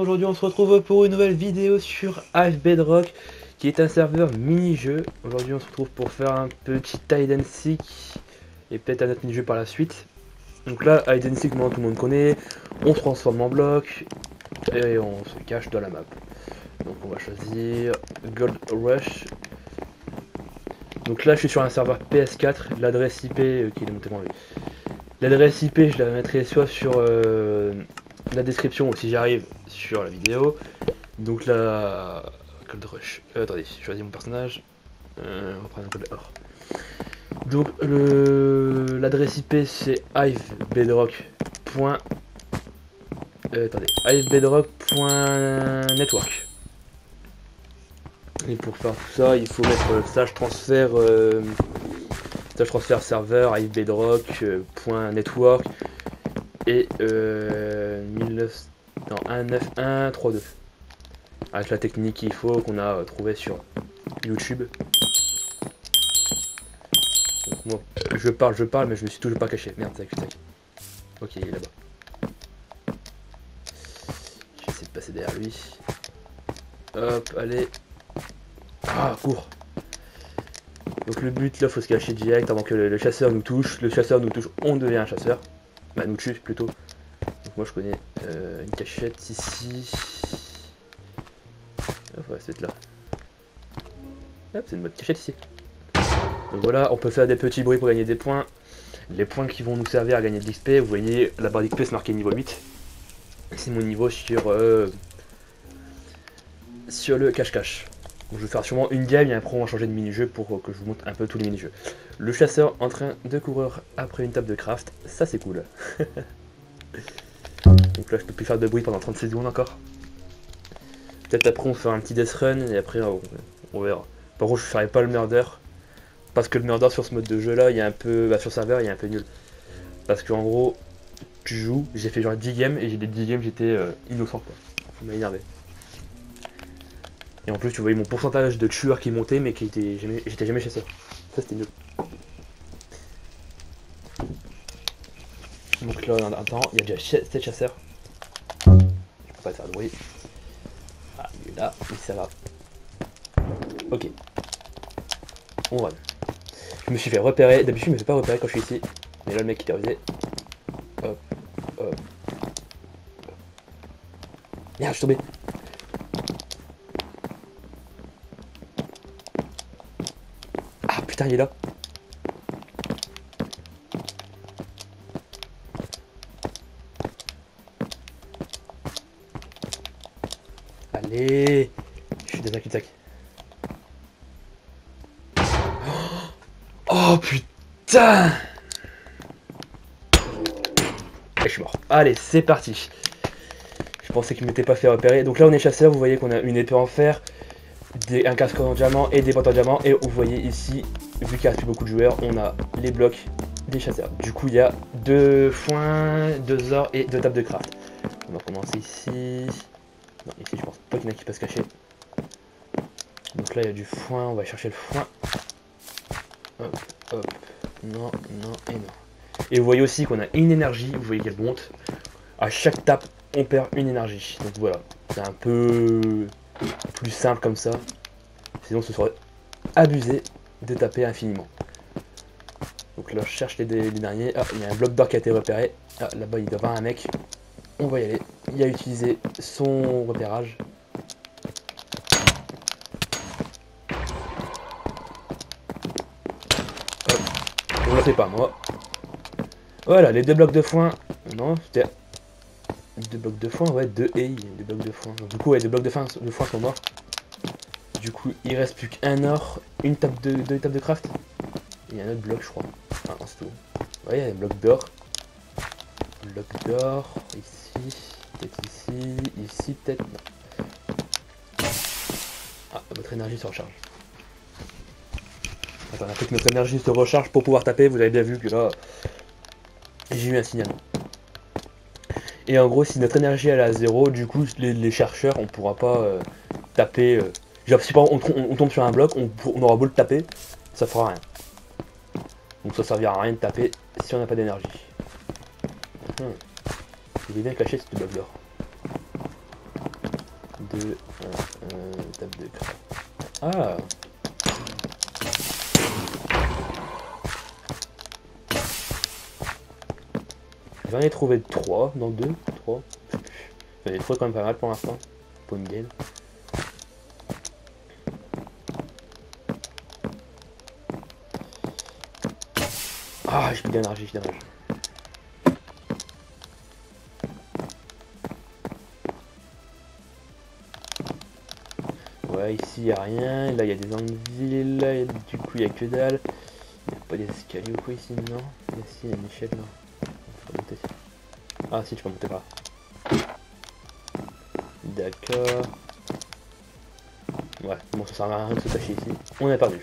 aujourd'hui on se retrouve pour une nouvelle vidéo sur Hive Bedrock, qui est un serveur mini-jeu. Aujourd'hui on se retrouve pour faire un petit hide and seek et peut-être un autre mini-jeu par la suite. Donc là, hide and seek, maintenant tout le monde connaît, on se transforme en bloc et on se cache dans la map. Donc on va choisir Gold Rush. Donc là je suis sur un serveur PS4, l'adresse IP qui est montée en lui. L'adresse IP je la mettrai soit sur la description ou si j'arrive sur la vidéo. Donc là, Gold Rush. Attendez, je choisis mon personnage. On va prendre un Gold Or. Donc l'adresse IP c'est hivebedrock. Attendez, hivebedrock.network. Et pour faire tout ça, il faut mettre /transfert serveur hivebedrock.network et 19132 avec la technique qu'il faut qu'on a trouvé sur YouTube. Donc, moi, je parle, mais je me suis toujours pas caché. Merde, tac. Ok, il est là-bas. Je vais essayer de passer derrière lui. Hop, allez. Ah, cours. Donc le but là, faut se cacher direct avant que le chasseur nous touche. Le chasseur nous touche, on devient un chasseur. Bah, nous tue plutôt. Donc moi je connais une cachette ici. Hop, ouais, c'est là. Hop, c'est une bonne cachette ici. Donc voilà, on peut faire des petits bruits pour gagner des points. Les points qui vont nous servir à gagner de l'XP. Vous voyez, la barre d'XP c'est marqué niveau 8. C'est mon niveau sur le cache-cache. Donc je vais faire sûrement une game et après on va changer de mini-jeu pour que je vous montre un peu tous les mini-jeux. Le chasseur en train de courir après une table de craft, ça c'est cool. Donc là je peux plus faire de bruit pendant 30 secondes encore. Peut-être après on fera un petit death run et après on verra. Par contre je ne ferai pas le murder. Parce que le murder sur ce mode de jeu là, il y a un peu. Sur serveur, il y a un peu nul. Parce qu'en gros, tu joues, j'ai fait genre 10 games et j'ai des 10 games j'étais innocent quoi. Ça m'a énervé. Et en plus tu voyais mon pourcentage de tueurs qui montait mais qui était jamais. J'étais jamais chasseur. Ça c'était nul. Donc là attends, il y a déjà 7 chasseurs. Je peux pas faire de bruit. Ah il est là, mais ça va. Ok. On run. Je me suis fait repérer, d'habitude je me fais pas repérer quand je suis ici. Mais là le mec qui terrorisé. Hop. Merde, je suis tombé. Ah putain, il est là. Allez. Je suis déjà cul-de-sac. Oh putain. Et je suis mort. Allez, c'est parti. Je pensais qu'il ne m'était pas fait repérer. Donc là on est chasseur, vous voyez qu'on a une épée en fer, un casque en diamant et des bottes en diamant. Et vous voyez ici, vu qu'il reste plus beaucoup de joueurs, on a les blocs des chasseurs. Du coup il y a 2 foins, 2 ors et 2 tables de craft. On va commencer ici. Non, ici je pense pas qu'il y en a qui peuvent se cacher. Donc là il y a du foin, on va chercher le foin. Hop. Non et non. Et vous voyez aussi qu'on a une énergie, vous voyez qu'elle monte. À chaque tape, on perd une énergie. Donc voilà, c'est un peu plus simple comme ça. Sinon ce serait abusé de taper infiniment. Donc là je cherche les derniers. Ah, il y a un bloc d'or qui a été repéré. Ah, là-bas il doit y avoir un mec. On va y aller. Il a utilisé son repérage. Je ne sais pas moi. Voilà, les 2 blocs de foin. Non, c'était 2 blocs de foin, ouais, 2 et 2 blocs de foin. Donc, du coup, ouais, 2 blocs de foin sont morts. Du coup, il reste plus qu'un or, une table deux tables de craft. Et un autre bloc, je crois. Ah, non, c'est tout. Ouais, il y a un bloc d'or. Bloc d'or, ici, peut-être ici, peut-être. Non. Ah, votre énergie se recharge. Attends, on a fait que notre énergie se recharge pour pouvoir taper. Vous avez bien vu que là, j'ai eu un signalement. Et en gros, si notre énergie elle est à 0, du coup, les chercheurs, on pourra pas taper. Genre, si par exemple on tombe sur un bloc, on aura beau le taper, ça fera rien. Donc ça servira à rien de taper si on n'a pas d'énergie. Il est bien caché ce bloc d'or. 2, table de craft. Ah. J'en ai trouvé 3, non 2, 3. J'en ai trouvé quand même pas mal pour l'instant. Pour une game. Ah, j'ai plus d'énergie, j'ai d'énergie. Ouais, ici y a rien, là il y a des anvilles, là du coup il y a que dalle. Il n'y a pas des escaliers ou quoi ici, non? Ici il y a une échelle, non? Faut monter. Ah si, tu peux monter par là. D'accord. Ouais, bon ça sert à rien de se cacher ici. On est perdu.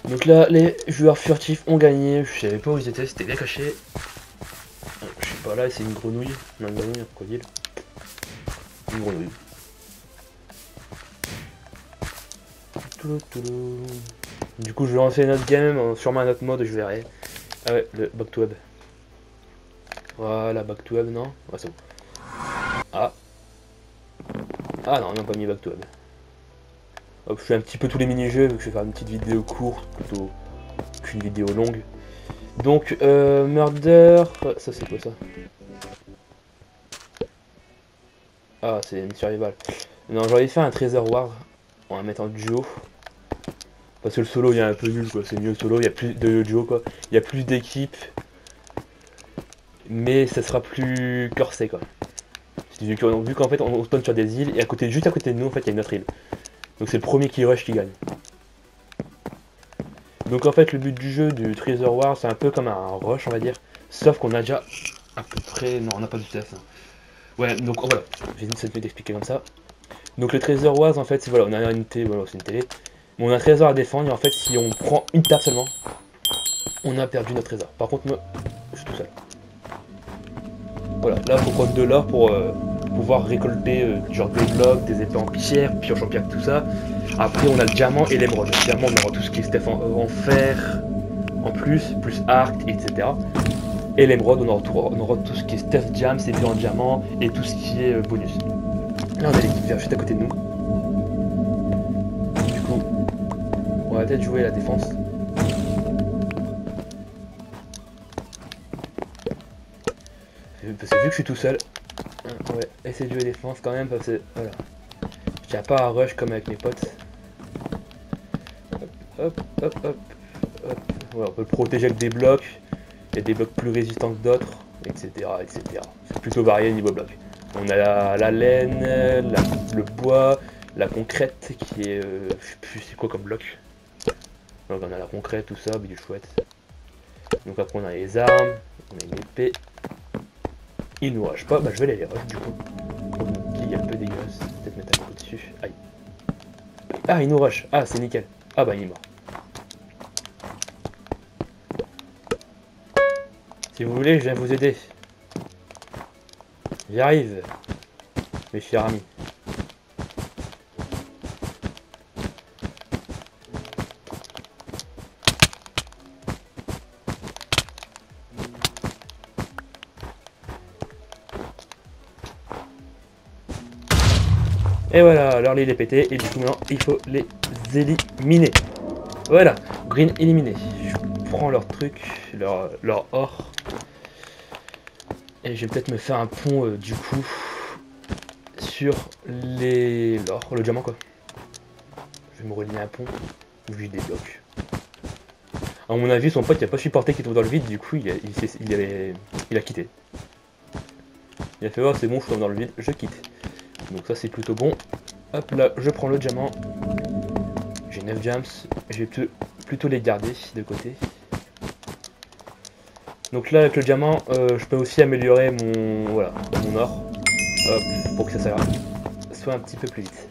Donc là, les joueurs furtifs ont gagné. Je savais pas où ils étaient, c'était bien caché. Je suis pas là, c'est une grenouille. Non, une grenouille, un crocodile. Une grenouille. Du coup, je vais lancer notre game, sûrement un autre mode, je verrai. Ah ouais, le back to web. Voilà, back to web, non? Ouais, c'est bon. Ah. Ah non, on n'a pas mis back to web. Hop, je fais un petit peu tous les mini-jeux, donc je vais faire une petite vidéo courte plutôt qu'une vidéo longue. Donc, Murder... Ça, c'est quoi ça? Ah, c'est une survival. Non, j'aurais fait un Treasure War. On va mettre en duo. Parce que le solo, il est un peu nul, quoi. C'est mieux le solo, il y a plus de duo, quoi. Il y a plus d'équipes. Mais ça sera plus corsé, quoi. Vu qu'en fait, on spawn sur des îles, et à côté, juste à côté de nous, en fait, il y a une autre île. Donc c'est le premier qui rush qui gagne. Donc en fait, le but du jeu du Treasure War, c'est un peu comme un rush, on va dire. Sauf qu'on a déjà à peu près... Non, on n'a pas du tout ça. Ouais, donc voilà. J'ai dit de d'expliquer comme ça. Donc le Treasure War, en fait, c'est voilà, on a une télé, voilà, c'est une télé. Mais on a un trésor à défendre, et en fait, si on prend une table seulement, on a perdu notre trésor. Par contre, moi, je suis tout seul. Voilà, là, il faut prendre de l'or pour pouvoir récolter genre des blocs, des épées en pierre, pioche en pierre, tout ça. Après, on a le diamant et l'émeraude. Le diamant, on aura tout ce qui est stuff en fer, en plus arc, etc. Et l'émeraude, on aura tout ce qui est stuff jam, c'est en diamant, et tout ce qui est bonus. Là, on a l'équipe vert juste à côté de nous. Du coup, on va peut-être jouer la défense. Parce que vu que je suis tout seul, ouais, essayer de jouer défense quand même, parce que voilà. Je tiens pas à rush comme avec mes potes. Hop, hop, hop, hop. Ouais, on peut le protéger avec des blocs. Il y a des blocs plus résistants que d'autres, etc. etc. C'est plutôt varié niveau bloc. On a la laine, le bois, la concrète qui est... je sais plus c'est quoi comme bloc. Donc on a la concrète, tout ça, du chouette. Donc après on a les armes, on a une épée. Il nous rush pas, bah je vais aller les rush du coup. Il est un peu dégueulasse, peut-être mettre un coup dessus. Aïe. Ah il nous rush, ah c'est nickel. Ah bah il est mort. Si vous voulez, je viens vous aider. J'y arrive, mes chers amis. Et voilà, leur l'île est pété, et du coup maintenant il faut les éliminer. Voilà, green éliminé. Je prends leur truc, leur or. Et je vais peut-être me faire un pont du coup sur l'or, le diamant quoi. Je vais me relier un pont, vu que je débloque. À mon avis, son pote il a pas supporté qu'il tombe dans le vide, du coup il a quitté. Il a fait oh c'est bon, je tombe dans le vide, je quitte. Donc ça c'est plutôt bon. Hop là, je prends le diamant. J'ai 9 diams, je vais plutôt les garder de côté. Donc là avec le diamant, je peux aussi améliorer mon or. Hop, pour que ça soit un petit peu plus vite.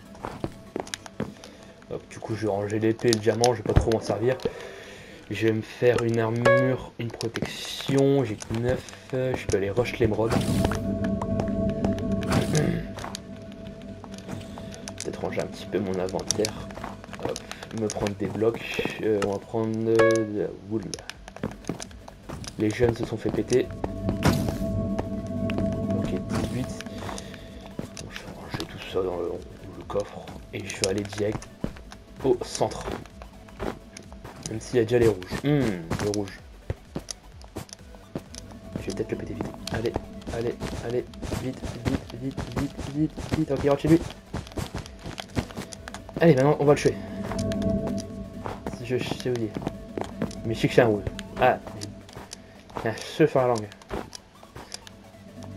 Hop, du coup je vais ranger l'épée et le diamant, je vais pas trop m'en servir. Je vais me faire une armure, une protection, j'ai 9, je peux aller rush l'émeraude. Peut-être ranger un petit peu mon inventaire. Hop, me prendre des blocs, on va prendre de la wool. Les jeunes se sont fait péter. Ok, 18. ça dans le coffre. Et je vais aller direct au centre. Même s'il y a déjà les rouges. Les rouges. Je vais peut-être le péter vite. Allez, allez, allez. Vite, vite, vite, vite, vite, vite. Ok, rentre chez lui. Allez, maintenant, on va le tuer. Je sais où il est. Mais je sais que c'est un rouge. Ah, il y a un cheveu sur la langue.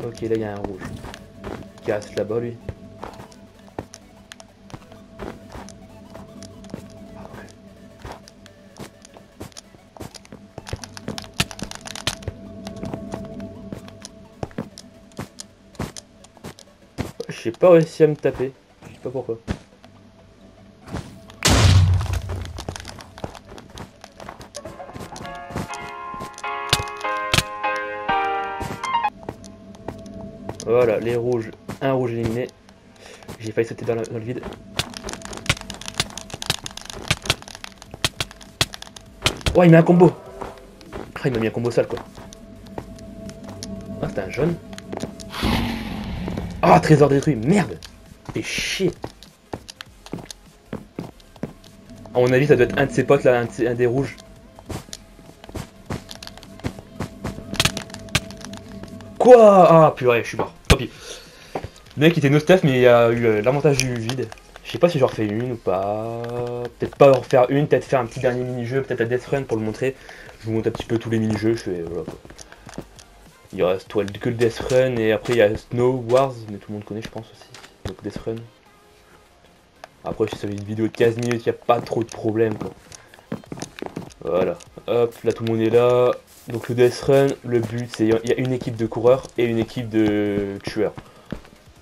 Ok, là, il y a un rouge. Qui reste là-bas, lui. J'ai pas réussi à me taper. Je sais pas pourquoi. Voilà, les rouges. Un rouge éliminé. J'ai failli sauter dans le vide. Oh, il met un combo. Ah, il m'a mis un combo sale, quoi. Ah, c'était un jaune. Ah, trésor détruit. Merde. Fais chier. À mon avis, ça doit être un de ses potes, là, un des rouges. Quoi? Ah, purée, je suis mort. Tant pis. Le mec était no stuff, mais il a eu l'avantage du vide. Je sais pas si j'en refais une ou pas. Peut-être pas en refaire une, peut-être faire un petit dernier mini-jeu, peut-être à Death Run pour le montrer. Je vous montre un petit peu tous les mini-jeux, je fais voilà quoi. Il reste que le Death Run et après il y a Snow Wars, mais tout le monde connaît je pense aussi. Donc Death Run. Après si ça fait une vidéo de 15 minutes, il n'y a pas trop de problème quoi. Voilà. Hop, là tout le monde est là. Donc le Death Run, le but c'est il y a une équipe de coureurs et une équipe de tueurs.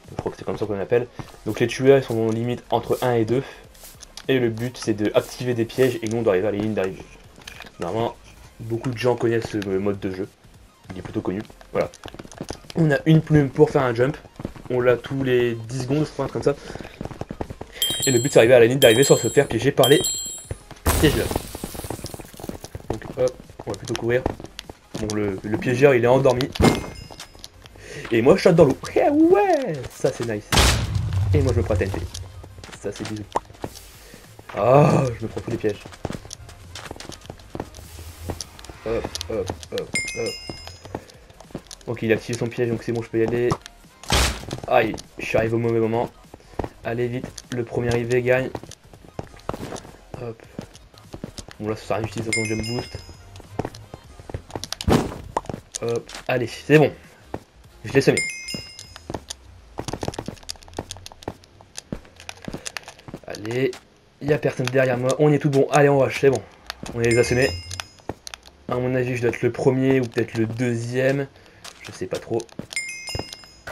Je crois que c'est comme ça qu'on appelle. Donc les tueurs ils sont limite entre 1 et 2. Et le but c'est de activer des pièges et nous on doit arriver à les lignes d'arrivée. Normalement, beaucoup de gens connaissent ce mode de jeu. Il est plutôt connu. Voilà. On a une plume pour faire un jump. On l'a tous les 10 secondes, je crois, comme ça. Et le but c'est d'arriver à la ligne d'arrivée sans se faire piéger par les piégeurs. Donc hop, on va plutôt courir. Bon, le piégeur il est endormi. Et moi je saute dans l'eau. Ouais, ça c'est nice. Et moi je me prends TNT. Ça c'est bisous. Ah, je me prends tous les pièges. Hop, hop, hop, hop. Ok, il a activé son piège, donc c'est bon, je peux y aller. Aïe, je suis arrivé au mauvais moment. Allez vite, le premier arrivé gagne. Hop. Bon là, ça sert à rien d'utiliser son jump boost. Hop, allez, c'est bon. Je l'ai semé. Allez, il n'y a personne derrière moi, on est tout bon. Allez, on rush, c'est bon. On les a semés. À mon avis, je dois être le premier ou peut-être le deuxième. Je sais pas trop.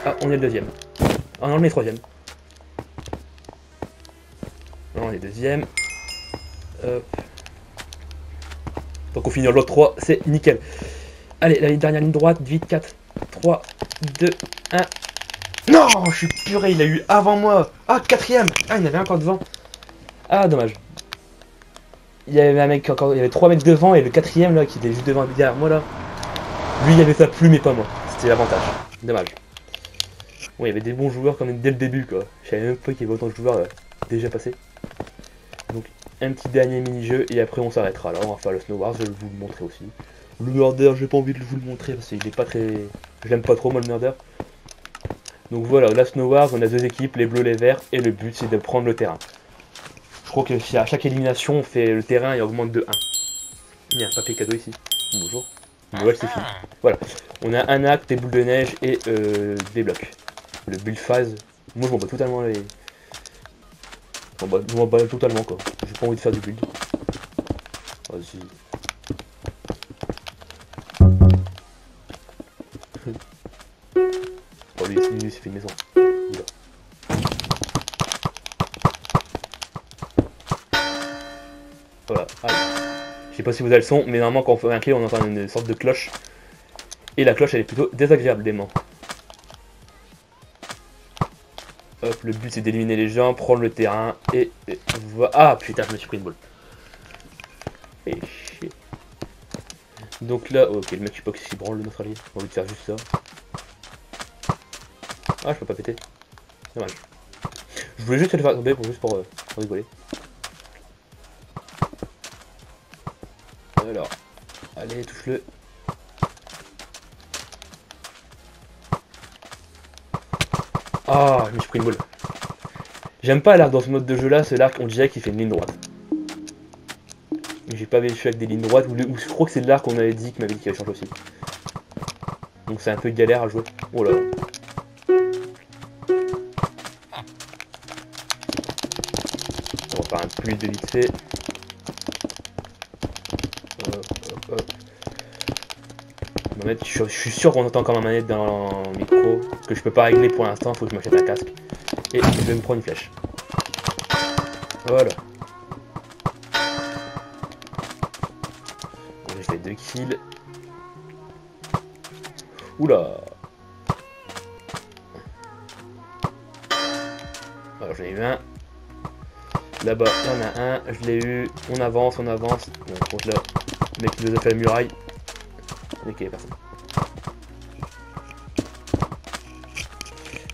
Ah, on est le deuxième. Ah non, on est le troisième. Non, on est deuxième. Hop. Donc on finit dans l'autre 3, c'est nickel. Allez, la dernière ligne droite, vite, 4, 3, 2, 1. Non, je suis puré, il a eu avant moi. Ah, quatrième. Ah, il y en avait encore devant. Ah, dommage. Il y avait un mec encore, il y avait 3 mecs devant et le quatrième là qui était juste devant derrière moi là. Lui il avait sa plume et pas moi. C'était l'avantage. Dommage. Bon, il y avait des bons joueurs quand même dès le début quoi. Je savais même pas qu'il y avait autant de joueurs déjà passés. Donc un petit dernier mini-jeu et après on s'arrêtera. Alors on va faire le Snow Wars, je vais vous le montrer aussi. Le murder, j'ai pas envie de vous le montrer parce qu'il est pas très... J'aime pas trop moi le murder. Donc voilà, la Snow Wars, on a deux équipes, les bleus, les verts, et le but c'est de prendre le terrain. Je crois que si à chaque élimination on fait le terrain et augmente de 1. Il y a un papier cadeau ici. Bonjour. Ouais, c'est fini. Voilà. On a un acte, des boules de neige et des blocs. Le build phase. Moi je m'en bats totalement les... Je m'en bats totalement quoi. J'ai pas envie de faire du build. Vas-y. Oh lui il s'est fait une maison. Voilà. Allez. Je sais pas si vous avez le son, mais normalement quand on fait un kill on entend une sorte de cloche. Et la cloche elle est plutôt désagréablement. Hop, le but c'est d'éliminer les gens, prendre le terrain et voilà. Ah putain, je me suis pris une balle. Et chier. Donc là, ok, le mec je sais pas que s'il branle notre allié. On va lui faire juste ça. Ah, je peux pas péter. Dommage. Je voulais juste le faire tomber pour rigoler. Alors, allez, touche-le. Ah, je me suis pris une boule. J'aime pas l'arc dans ce mode de jeu là, c'est l'arc on dirait qu'il fait une ligne droite. J'ai pas vérifié avec des lignes droites, ou je crois que c'est l'arc qu'on avait dit, qui m'avait dit qu'elle change aussi. Donc c'est un peu galère à jouer. Oh là. On va faire un plus de vite fait. Hop. Je suis sûr qu'on entend encore ma manette dans le micro, que je peux pas régler pour l'instant, faut que je m'achète un casque. Et je vais me prendre une flèche. Voilà. J'ai fait 2 kills. Oula. Alors j'en ai eu un. Là-bas, il y en a un. Je l'ai eu. On avance. Bon, contre là, le mec qui nous a fait la muraille. Ok, personne.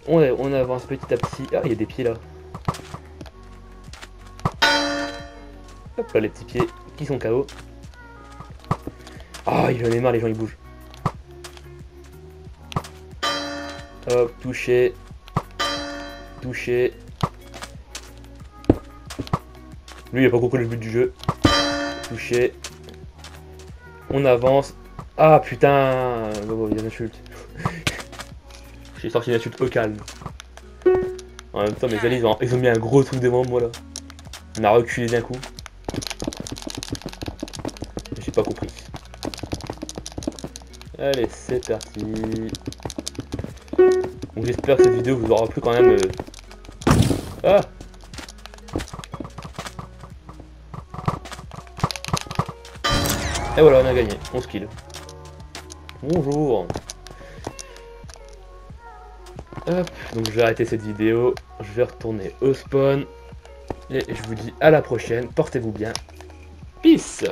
On avance petit à petit. Ah, il y a des pieds là. Hop là, les petits pieds qui sont KO. Ah, il en est marre, les gens ils bougent. Hop, touché. Lui, il a pas compris le but du jeu. Touché. On avance. Ah putain. Oh, il y a une insulte. J'ai sorti une insulte au calme. En même temps, mes alliés, ils ont mis un gros truc devant moi là. On a reculé d'un coup. J'ai pas compris. Allez, c'est parti. Donc j'espère que cette vidéo vous aura plu quand même. Ah! Et voilà, on a gagné. 11 kills. Bonjour. Hop, donc je vais arrêter cette vidéo. Je vais retourner au spawn. Et je vous dis à la prochaine. Portez-vous bien. Peace.